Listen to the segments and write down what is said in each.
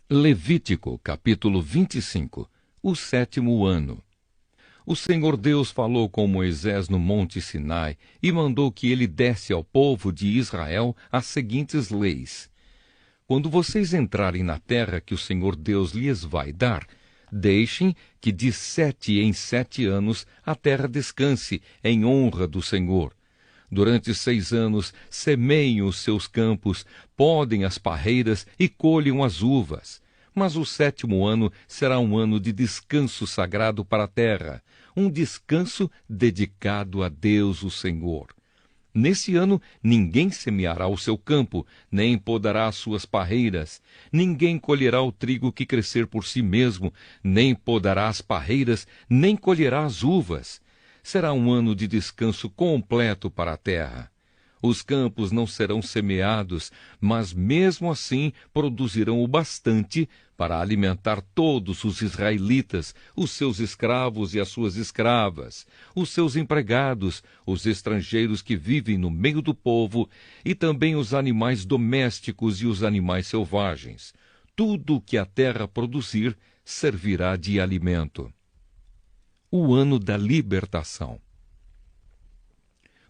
Levítico, capítulo 25. O sétimo ano. O Senhor Deus falou com Moisés no monte Sinai e mandou que ele desse ao povo de Israel as seguintes leis. Quando vocês entrarem na terra que o Senhor Deus lhes vai dar, deixem que de 7 em 7 anos a terra descanse em honra do Senhor. Durante 6 anos semeiem os seus campos, podem as parreiras e colham as uvas. Mas o 7º ano será um ano de descanso sagrado para a terra, um descanso dedicado a Deus o Senhor. Nesse ano ninguém semeará o seu campo, nem podará as suas parreiras. Ninguém colherá o trigo que crescer por si mesmo, nem podará as parreiras, nem colherá as uvas. Será um ano de descanso completo para a terra. Os campos não serão semeados, mas mesmo assim produzirão o bastante para alimentar todos os israelitas, os seus escravos e as suas escravas, os seus empregados, os estrangeiros que vivem no meio do povo e também os animais domésticos e os animais selvagens. Tudo o que a terra produzir servirá de alimento. O ano da libertação.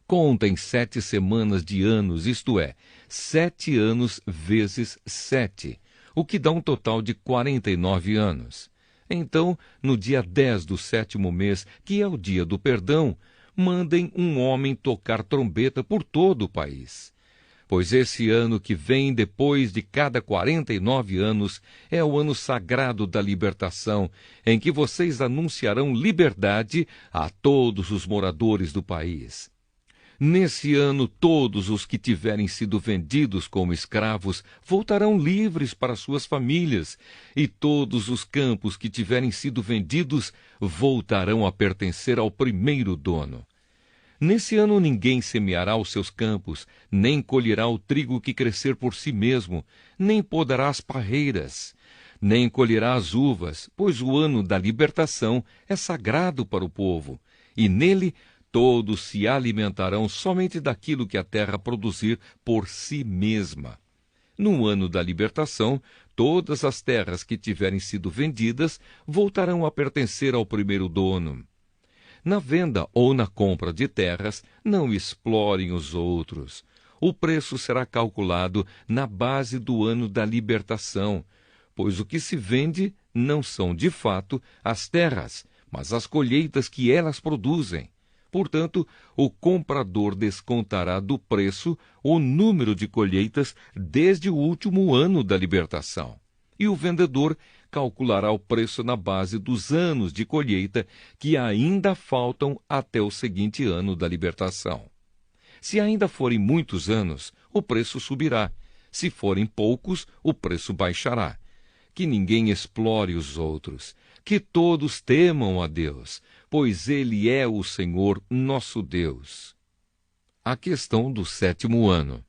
Contem 7 semanas de anos, isto é, 7 anos vezes 7, o que dá um total de 49 anos. Então, no dia 10 do 7º mês, que é o dia do perdão, mandem um homem tocar trombeta por todo o país. Pois esse ano que vem depois de cada 49 anos é o ano sagrado da libertação, em que vocês anunciarão liberdade a todos os moradores do país. Nesse ano, todos os que tiverem sido vendidos como escravos voltarão livres para suas famílias, e todos os campos que tiverem sido vendidos voltarão a pertencer ao primeiro dono. Nesse ano ninguém semeará os seus campos, nem colherá o trigo que crescer por si mesmo, nem podará as parreiras, nem colherá as uvas, pois o ano da libertação é sagrado para o povo, e nele todos se alimentarão somente daquilo que a terra produzir por si mesma. No ano da libertação, todas as terras que tiverem sido vendidas voltarão a pertencer ao primeiro dono. Na venda ou na compra de terras, não explorem os outros. O preço será calculado na base do ano da libertação, pois o que se vende não são, de fato, as terras, mas as colheitas que elas produzem. Portanto, o comprador descontará do preço o número de colheitas desde o último ano da libertação. E o vendedor calculará o preço na base dos anos de colheita que ainda faltam até o seguinte ano da libertação. Se ainda forem muitos anos, o preço subirá. Se forem poucos, o preço baixará. Que ninguém explore os outros. Que todos temam a Deus, pois Ele é o Senhor nosso Deus. A questão do 7º ano.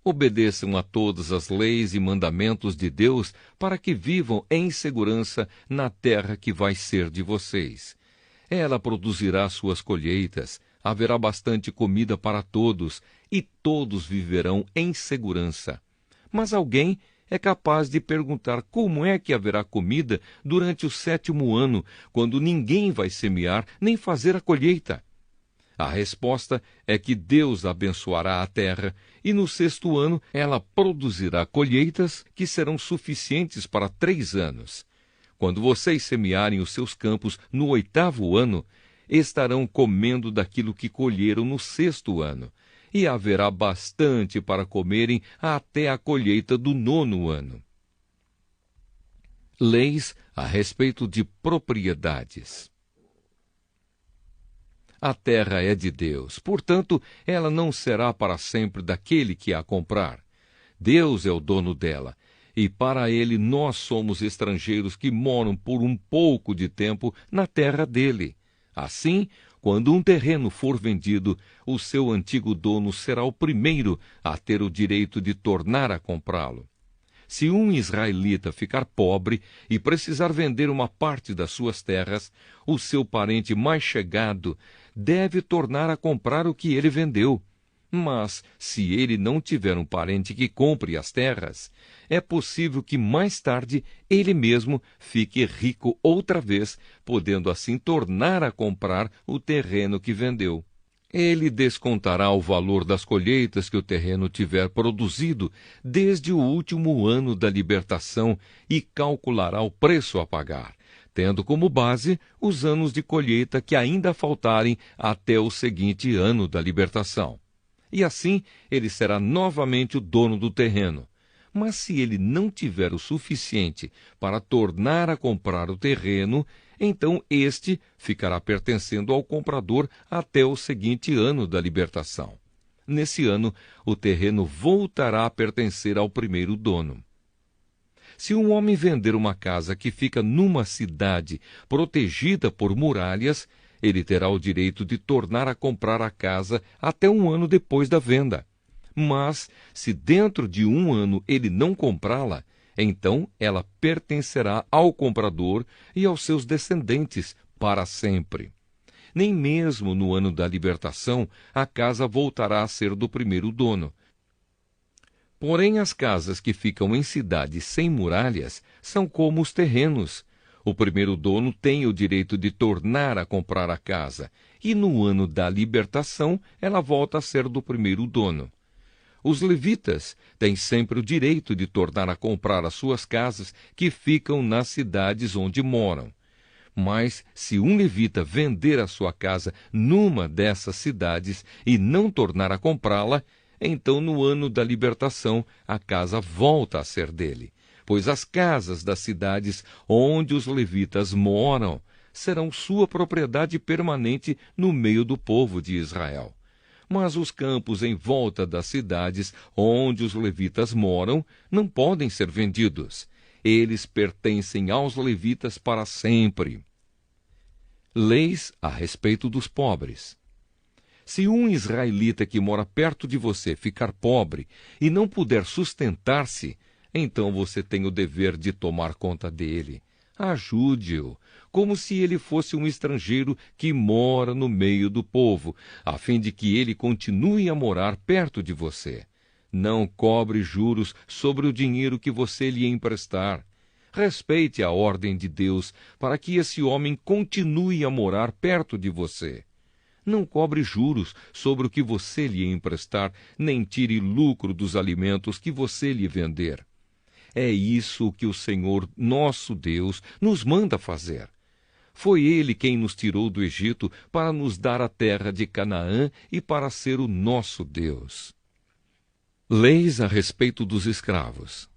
Obedeçam a todas as leis e mandamentos de Deus para que vivam em segurança na terra que vai ser de vocês. Ela produzirá suas colheitas, haverá bastante comida para todos, e todos viverão em segurança. Mas alguém é capaz de perguntar como é que haverá comida durante o 7º ano, quando ninguém vai semear nem fazer a colheita. A resposta é que Deus abençoará a terra, e no 6º ano ela produzirá colheitas que serão suficientes para 3 anos. Quando vocês semearem os seus campos no 8º ano, estarão comendo daquilo que colheram no 6º ano, e haverá bastante para comerem até a colheita do 9º ano. Leis a respeito de propriedades. A terra é de Deus, portanto, ela não será para sempre daquele que a comprar. Deus é o dono dela, e para ele nós somos estrangeiros que moram por um pouco de tempo na terra dele. Assim, quando um terreno for vendido, o seu antigo dono será o primeiro a ter o direito de tornar a comprá-lo. Se um israelita ficar pobre e precisar vender uma parte das suas terras, o seu parente mais chegado deve tornar a comprar o que ele vendeu. Mas, se ele não tiver um parente que compre as terras, é possível que mais tarde ele mesmo fique rico outra vez, podendo assim tornar a comprar o terreno que vendeu. Ele descontará o valor das colheitas que o terreno tiver produzido desde o último ano da libertação e calculará o preço a pagar, tendo como base os anos de colheita que ainda faltarem até o seguinte ano da libertação. E assim ele será novamente o dono do terreno. Mas se ele não tiver o suficiente para tornar a comprar o terreno, então este ficará pertencendo ao comprador até o seguinte ano da libertação. Nesse ano, o terreno voltará a pertencer ao primeiro dono. Se um homem vender uma casa que fica numa cidade protegida por muralhas, ele terá o direito de tornar a comprar a casa até um ano depois da venda. Mas, se dentro de um ano ele não comprá-la, então ela pertencerá ao comprador e aos seus descendentes para sempre. Nem mesmo no ano da libertação a casa voltará a ser do primeiro dono. Porém, as casas que ficam em cidades sem muralhas são como os terrenos. O primeiro dono tem o direito de tornar a comprar a casa, e no ano da libertação ela volta a ser do primeiro dono. Os levitas têm sempre o direito de tornar a comprar as suas casas que ficam nas cidades onde moram. Mas, se um levita vender a sua casa numa dessas cidades e não tornar a comprá-la, então no ano da libertação a casa volta a ser dele, pois as casas das cidades onde os levitas moram serão sua propriedade permanente no meio do povo de Israel. Mas os campos em volta das cidades onde os levitas moram não podem ser vendidos. Eles pertencem aos levitas para sempre. Leis a respeito dos pobres. Se um israelita que mora perto de você ficar pobre e não puder sustentar-se, então você tem o dever de tomar conta dele. Ajude-o, como se ele fosse um estrangeiro que mora no meio do povo, a fim de que ele continue a morar perto de você. Não cobre juros sobre o dinheiro que você lhe emprestar. Respeite a ordem de Deus para que esse homem continue a morar perto de você. Não cobre juros sobre o que você lhe emprestar, nem tire lucro dos alimentos que você lhe vender. É isso que o Senhor, nosso Deus, nos manda fazer. Foi Ele quem nos tirou do Egito para nos dar a terra de Canaã e para ser o nosso Deus. Leis a respeito dos escravos.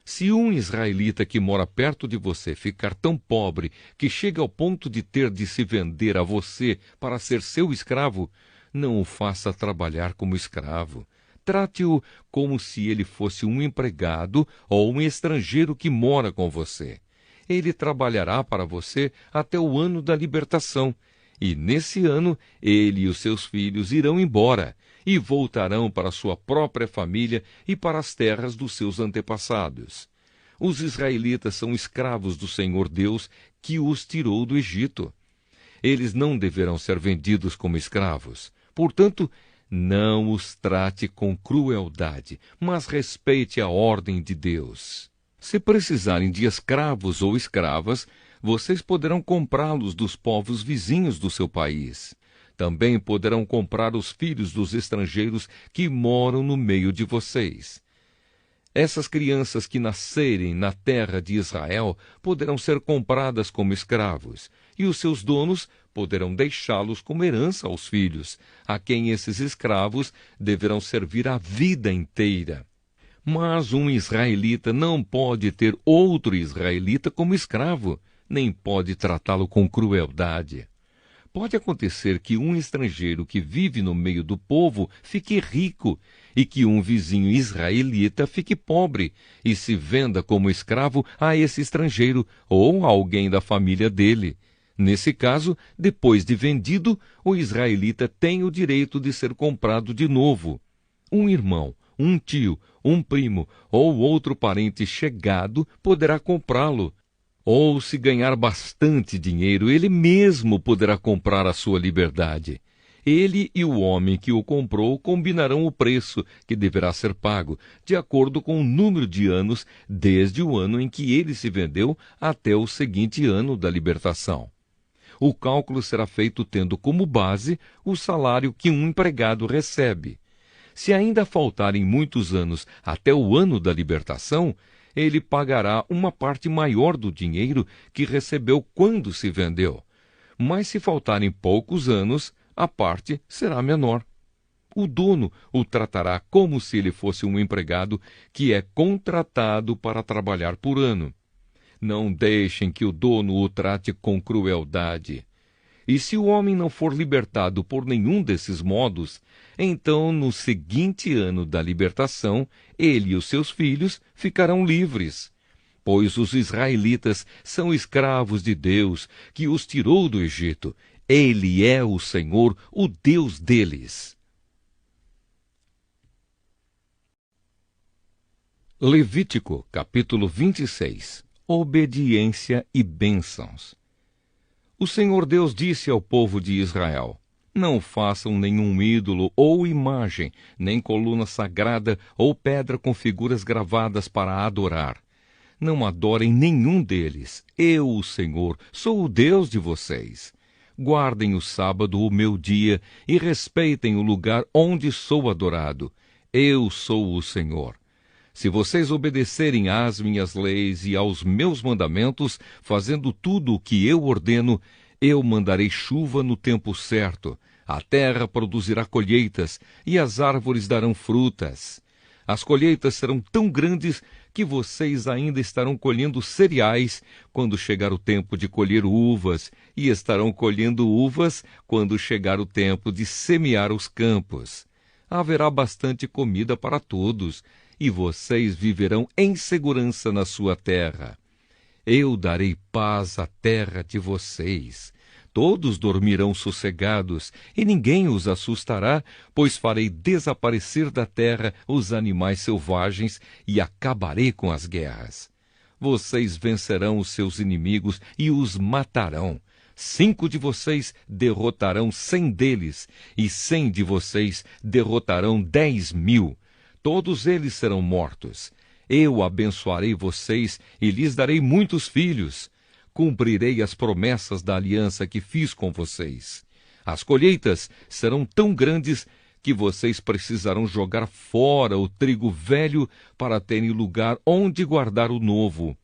Se um israelita que mora perto de você ficar tão pobre que chega ao ponto de ter de se vender a você para ser seu escravo, não o faça trabalhar como escravo. Trate-o como se ele fosse um empregado ou um estrangeiro que mora com você. Ele trabalhará para você até o ano da libertação, e nesse ano ele e os seus filhos irão embora e voltarão para sua própria família e para as terras dos seus antepassados. Os israelitas são escravos do Senhor Deus que os tirou do Egito. Eles não deverão ser vendidos como escravos. Portanto, não os trate com crueldade, mas respeite a ordem de Deus. Se precisarem de escravos ou escravas, vocês poderão comprá-los dos povos vizinhos do seu país. Também poderão comprar os filhos dos estrangeiros que moram no meio de vocês. Essas crianças que nascerem na terra de Israel poderão ser compradas como escravos, e os seus donos poderão deixá-los como herança aos filhos, a quem esses escravos deverão servir a vida inteira. Mas um israelita não pode ter outro israelita como escravo, nem pode tratá-lo com crueldade. Pode acontecer que um estrangeiro que vive no meio do povo fique rico e que um vizinho israelita fique pobre e se venda como escravo a esse estrangeiro ou a alguém da família dele. Nesse caso, depois de vendido, o israelita tem o direito de ser comprado de novo. Um irmão, um tio, um primo ou outro parente chegado poderá comprá-lo. Ou, se ganhar bastante dinheiro, ele mesmo poderá comprar a sua liberdade. Ele e o homem que o comprou combinarão o preço que deverá ser pago, de acordo com o número de anos desde o ano em que ele se vendeu até o seguinte ano da libertação. O cálculo será feito tendo como base o salário que um empregado recebe. Se ainda faltarem muitos anos até o ano da libertação, ele pagará uma parte maior do dinheiro que recebeu quando se vendeu. Mas se faltarem poucos anos, a parte será menor. O dono o tratará como se ele fosse um empregado que é contratado para trabalhar por ano. Não deixem que o dono o trate com crueldade. E se o homem não for libertado por nenhum desses modos, então no seguinte ano da libertação, ele e os seus filhos ficarão livres. Pois os israelitas são escravos de Deus, que os tirou do Egito. Ele é o Senhor, o Deus deles. Levítico, capítulo 26. Obediência e bênçãos. O Senhor Deus disse ao povo de Israel: não façam nenhum ídolo ou imagem, nem coluna sagrada ou pedra com figuras gravadas para adorar. Não adorem nenhum deles. Eu, o Senhor, sou o Deus de vocês. Guardem o sábado, o meu dia, e respeitem o lugar onde sou adorado. Eu sou o Senhor. Se vocês obedecerem às minhas leis e aos meus mandamentos, fazendo tudo o que eu ordeno, eu mandarei chuva no tempo certo. A terra produzirá colheitas e as árvores darão frutas. As colheitas serão tão grandes que vocês ainda estarão colhendo cereais quando chegar o tempo de colher uvas, e estarão colhendo uvas quando chegar o tempo de semear os campos. Haverá bastante comida para todos, e vocês viverão em segurança na sua terra. Eu darei paz à terra de vocês. Todos dormirão sossegados, e ninguém os assustará, pois farei desaparecer da terra os animais selvagens e acabarei com as guerras. Vocês vencerão os seus inimigos e os matarão. 5 de vocês derrotarão 100 deles, e 100 de vocês derrotarão 10.000. Todos eles serão mortos. Eu abençoarei vocês e lhes darei muitos filhos. Cumprirei as promessas da aliança que fiz com vocês. As colheitas serão tão grandes que vocês precisarão jogar fora o trigo velho para terem lugar onde guardar o novo.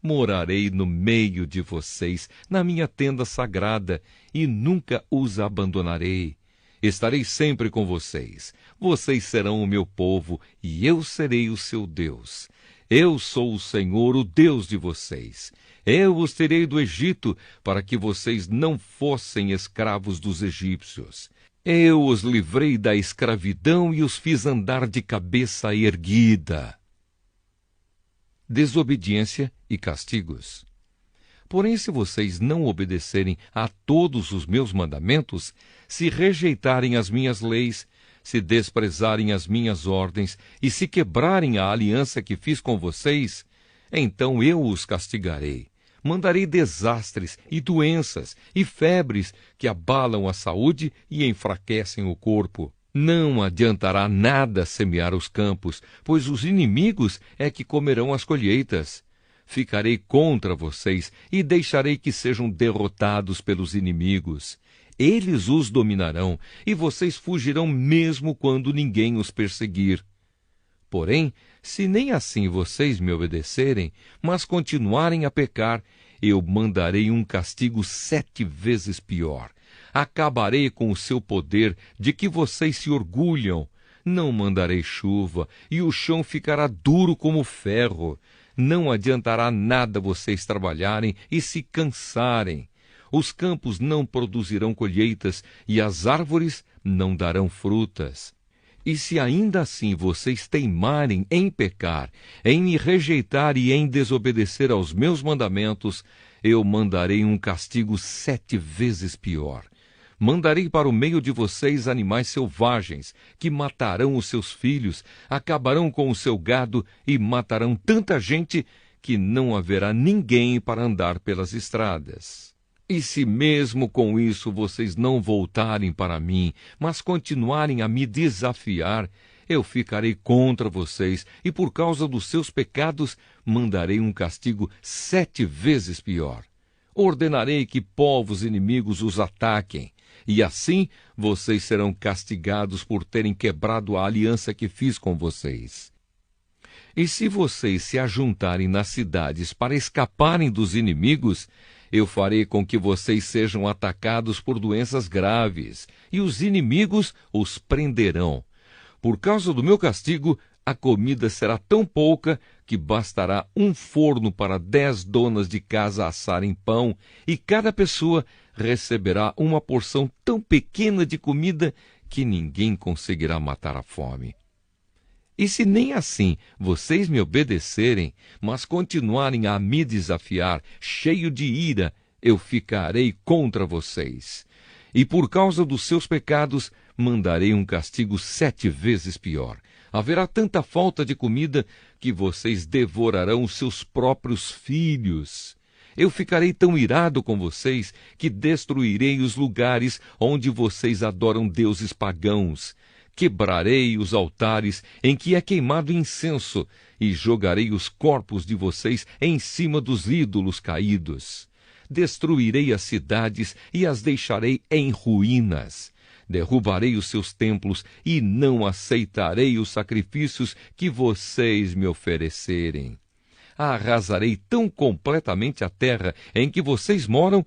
Morarei no meio de vocês, na minha tenda sagrada, e nunca os abandonarei. Estarei sempre com vocês. Vocês serão o meu povo, e eu serei o seu Deus. Eu sou o Senhor, o Deus de vocês. Eu os tirei do Egito para que vocês não fossem escravos dos egípcios. Eu os livrei da escravidão e os fiz andar de cabeça erguida. Desobediência e castigos. Porém, se vocês não obedecerem a todos os meus mandamentos, se rejeitarem as minhas leis, se desprezarem as minhas ordens e se quebrarem a aliança que fiz com vocês, então eu os castigarei. Mandarei desastres e doenças e febres que abalam a saúde e enfraquecem o corpo. Não adiantará nada semear os campos, pois os inimigos é que comerão as colheitas. Ficarei contra vocês e deixarei que sejam derrotados pelos inimigos. Eles os dominarão, e vocês fugirão mesmo quando ninguém os perseguir. Porém, se nem assim vocês me obedecerem, mas continuarem a pecar, eu mandarei um castigo 7 vezes pior. Acabarei com o seu poder de que vocês se orgulham. Não mandarei chuva, e o chão ficará duro como ferro. Não adiantará nada vocês trabalharem e se cansarem. Os campos não produzirão colheitas, e as árvores não darão frutas. E se ainda assim vocês teimarem em pecar, em me rejeitar e em desobedecer aos meus mandamentos, eu mandarei um castigo 7 vezes pior. Mandarei para o meio de vocês animais selvagens, que matarão os seus filhos, acabarão com o seu gado e matarão tanta gente que não haverá ninguém para andar pelas estradas. E se mesmo com isso vocês não voltarem para mim, mas continuarem a me desafiar, eu ficarei contra vocês, e por causa dos seus pecados mandarei um castigo 7 vezes pior. Ordenarei que povos inimigos os ataquem, e assim vocês serão castigados por terem quebrado a aliança que fiz com vocês. E se vocês se ajuntarem nas cidades para escaparem dos inimigos, eu farei com que vocês sejam atacados por doenças graves, e os inimigos os prenderão. Por causa do meu castigo, a comida será tão pouca que bastará um forno para 10 donas de casa assarem pão, e cada pessoa receberá uma porção tão pequena de comida que ninguém conseguirá matar a fome. E se nem assim vocês me obedecerem, mas continuarem a me desafiar, cheio de ira, eu ficarei contra vocês. E por causa dos seus pecados, mandarei um castigo 7 vezes pior. Haverá tanta falta de comida que vocês devorarão os seus próprios filhos. Eu ficarei tão irado com vocês que destruirei os lugares onde vocês adoram deuses pagãos. Quebrarei os altares em que é queimado incenso e jogarei os corpos de vocês em cima dos ídolos caídos. Destruirei as cidades e as deixarei em ruínas. Derrubarei os seus templos e não aceitarei os sacrifícios que vocês me oferecerem. Arrasarei tão completamente a terra em que vocês moram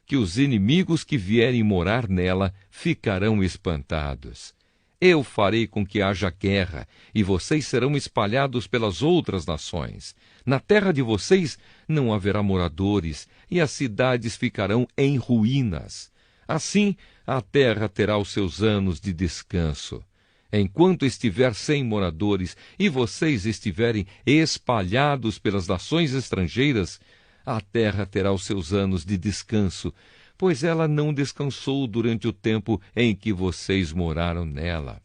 que os inimigos que vierem morar nela ficarão espantados. Eu farei com que haja guerra, e vocês serão espalhados pelas outras nações. Na terra de vocês não haverá moradores, e as cidades ficarão em ruínas. Assim, a terra terá os seus anos de descanso. Enquanto estiver sem moradores, e vocês estiverem espalhados pelas nações estrangeiras, a terra terá os seus anos de descanso, pois ela não descansou durante o tempo em que vocês moraram nela.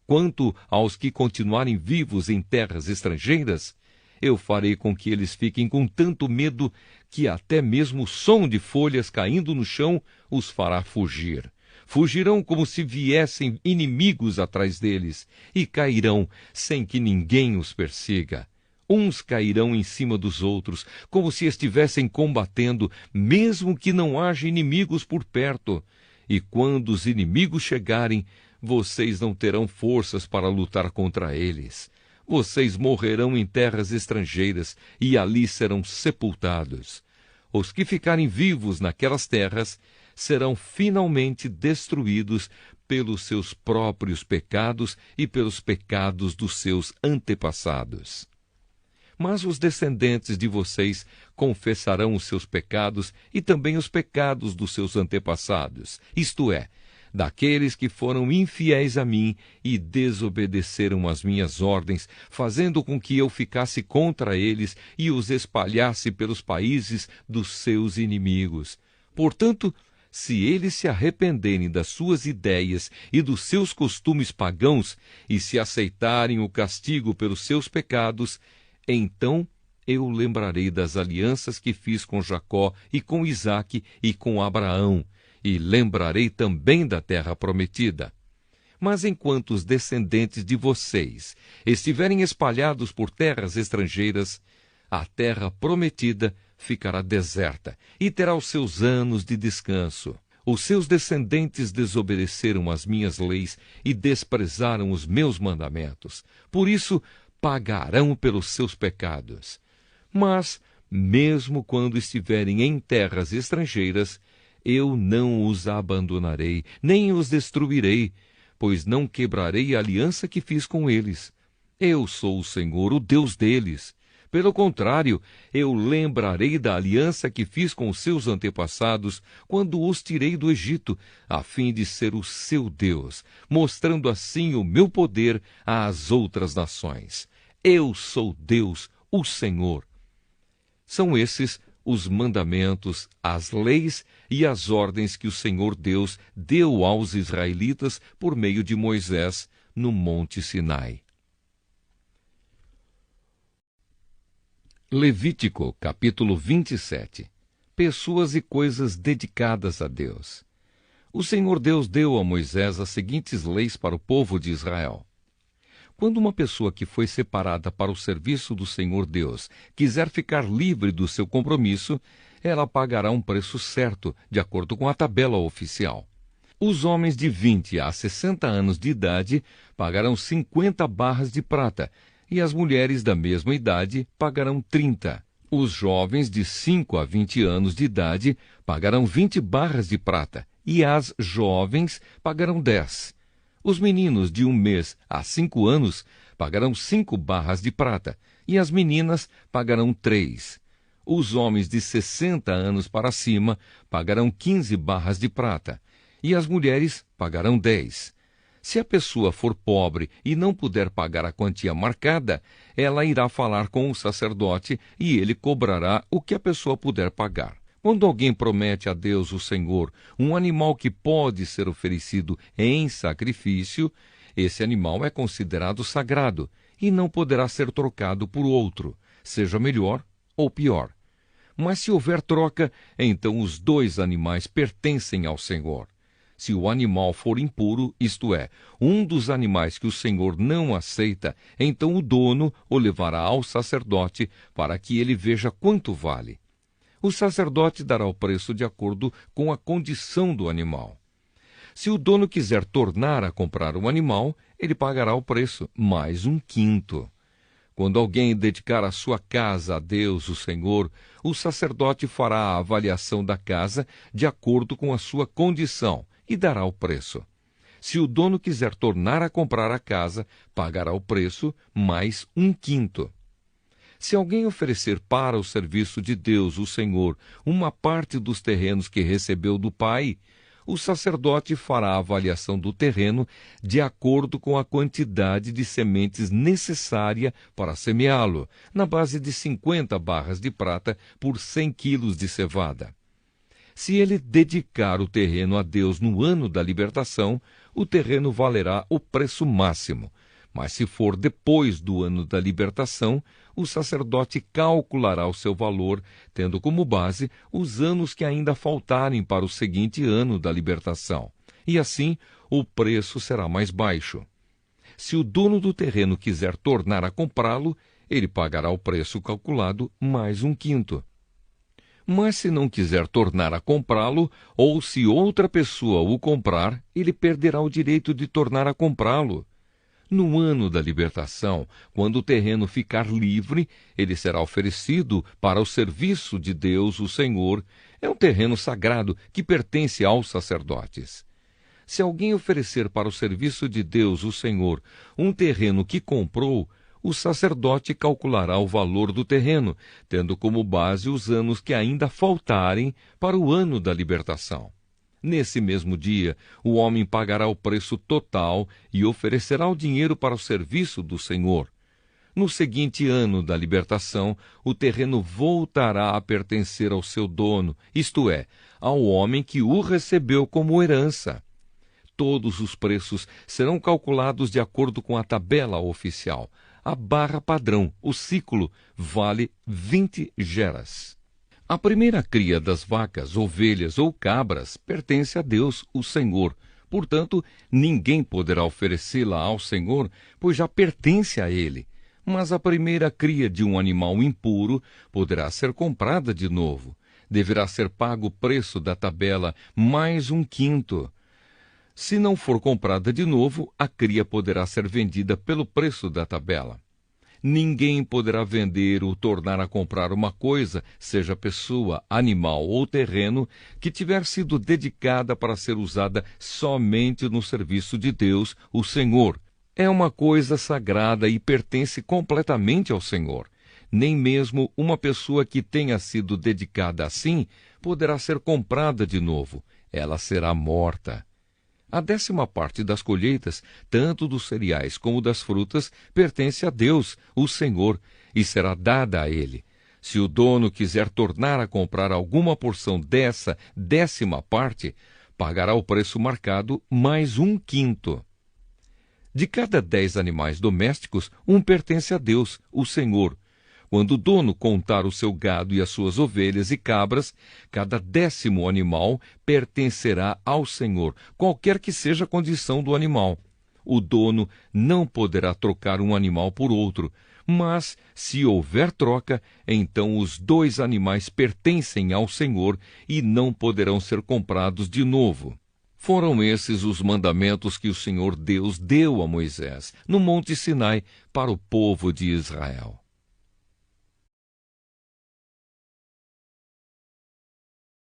Quanto aos que continuarem vivos em terras estrangeiras, eu farei com que eles fiquem com tanto medo que até mesmo o som de folhas caindo no chão os fará fugir. Fugirão como se viessem inimigos atrás deles, e cairão sem que ninguém os persiga. Uns cairão em cima dos outros, como se estivessem combatendo, mesmo que não haja inimigos por perto. E quando os inimigos chegarem, vocês não terão forças para lutar contra eles. Vocês morrerão em terras estrangeiras e ali serão sepultados. Os que ficarem vivos naquelas terras serão finalmente destruídos pelos seus próprios pecados e pelos pecados dos seus antepassados. Mas os descendentes de vocês confessarão os seus pecados e também os pecados dos seus antepassados, isto é, daqueles que foram infiéis a mim e desobedeceram às minhas ordens, fazendo com que eu ficasse contra eles e os espalhasse pelos países dos seus inimigos. Portanto, se eles se arrependerem das suas ideias e dos seus costumes pagãos e se aceitarem o castigo pelos seus pecados, então eu lembrarei das alianças que fiz com Jacó e com Isaque e com Abraão, e lembrarei também da terra prometida. Mas enquanto os descendentes de vocês estiverem espalhados por terras estrangeiras, a terra prometida ficará deserta e terá os seus anos de descanso. Os seus descendentes desobedeceram às minhas leis e desprezaram os meus mandamentos. Por isso, pagarão pelos seus pecados. Mas, mesmo quando estiverem em terras estrangeiras, eu não os abandonarei, nem os destruirei, pois não quebrarei a aliança que fiz com eles. Eu sou o Senhor, o Deus deles. Pelo contrário, eu lembrarei da aliança que fiz com os seus antepassados quando os tirei do Egito, a fim de ser o seu Deus, mostrando assim o meu poder às outras nações. Eu sou Deus, o Senhor. São esses os mandamentos, as leis e as ordens que o Senhor Deus deu aos israelitas por meio de Moisés no Monte Sinai. Levítico, capítulo 27. pessoas e coisas dedicadas a Deus. O Senhor Deus deu a Moisés as seguintes leis para o povo de Israel. Quando uma pessoa que foi separada para o serviço do Senhor Deus quiser ficar livre do seu compromisso, ela pagará um preço certo, de acordo com a tabela oficial. Os homens de 20 a 60 anos de idade pagarão 50 barras de prata, e as mulheres da mesma idade pagarão 30. Os jovens de 5 a 20 anos de idade pagarão 20 barras de prata, e as jovens pagarão 10. Os meninos de 1 mês a 5 anos pagarão 5 barras de prata, e as meninas pagarão 3. Os homens de 60 anos para cima pagarão 15 barras de prata, e as mulheres pagarão 10. Se a pessoa for pobre e não puder pagar a quantia marcada, ela irá falar com o sacerdote e ele cobrará o que a pessoa puder pagar. Quando alguém promete a Deus, o Senhor, um animal que pode ser oferecido em sacrifício, esse animal é considerado sagrado e não poderá ser trocado por outro, seja melhor ou pior. Mas se houver troca, então os 2 animais pertencem ao Senhor. Se o animal for impuro, isto é, um dos animais que o Senhor não aceita, então o dono o levará ao sacerdote para que ele veja quanto vale. O sacerdote dará o preço de acordo com a condição do animal. Se o dono quiser tornar a comprar o animal, ele pagará o preço, mais 1/5. Quando alguém dedicar a sua casa a Deus, o Senhor, o sacerdote fará a avaliação da casa de acordo com a sua condição e dará o preço. Se o dono quiser tornar a comprar a casa, pagará o preço, mais 1/5. Se alguém oferecer para o serviço de Deus, o Senhor, uma parte dos terrenos que recebeu do pai, o sacerdote fará a avaliação do terreno de acordo com a quantidade de sementes necessária para semeá-lo, na base de 50 barras de prata por 100 quilos de cevada. Se ele dedicar o terreno a Deus no ano da libertação, o terreno valerá o preço máximo. Mas se for depois do ano da libertação, o sacerdote calculará o seu valor, tendo como base os anos que ainda faltarem para o seguinte ano da libertação. E assim, o preço será mais baixo. Se o dono do terreno quiser tornar a comprá-lo, ele pagará o preço calculado mais 1/5. Mas se não quiser tornar a comprá-lo, ou se outra pessoa o comprar, ele perderá o direito de tornar a comprá-lo. No ano da libertação, quando o terreno ficar livre, ele será oferecido para o serviço de Deus, o Senhor. É um terreno sagrado que pertence aos sacerdotes. Se alguém oferecer para o serviço de Deus, o Senhor, um terreno que comprou, o sacerdote calculará o valor do terreno, tendo como base os anos que ainda faltarem para o ano da libertação. Nesse mesmo dia, o homem pagará o preço total e oferecerá o dinheiro para o serviço do Senhor. No seguinte ano da libertação, o terreno voltará a pertencer ao seu dono, isto é, ao homem que o recebeu como herança. Todos os preços serão calculados de acordo com a tabela oficial. A barra padrão, o ciclo, vale 20 geras. A primeira cria das vacas, ovelhas ou cabras pertence a Deus, o Senhor. Portanto, ninguém poderá oferecê-la ao Senhor, pois já pertence a Ele. Mas a primeira cria de um animal impuro poderá ser comprada de novo. Deverá ser pago o preço da tabela, mais 1/5. Se não for comprada de novo, a cria poderá ser vendida pelo preço da tabela. Ninguém poderá vender ou tornar a comprar uma coisa, seja pessoa, animal ou terreno, que tiver sido dedicada para ser usada somente no serviço de Deus, o Senhor. É uma coisa sagrada e pertence completamente ao Senhor. Nem mesmo uma pessoa que tenha sido dedicada assim poderá ser comprada de novo. Ela será morta. A 10ª parte das colheitas, tanto dos cereais como das frutas, pertence a Deus, o Senhor, e será dada a Ele. Se o dono quiser tornar a comprar alguma porção dessa 10ª parte, pagará o preço marcado mais 1/5. De cada 10 animais domésticos, um pertence a Deus, o Senhor. Quando o dono contar o seu gado e as suas ovelhas e cabras, cada 10º animal pertencerá ao Senhor, qualquer que seja a condição do animal. O dono não poderá trocar um animal por outro, mas, se houver troca, então os 2 animais pertencem ao Senhor e não poderão ser comprados de novo. Foram esses os mandamentos que o Senhor Deus deu a Moisés, no Monte Sinai, para o povo de Israel.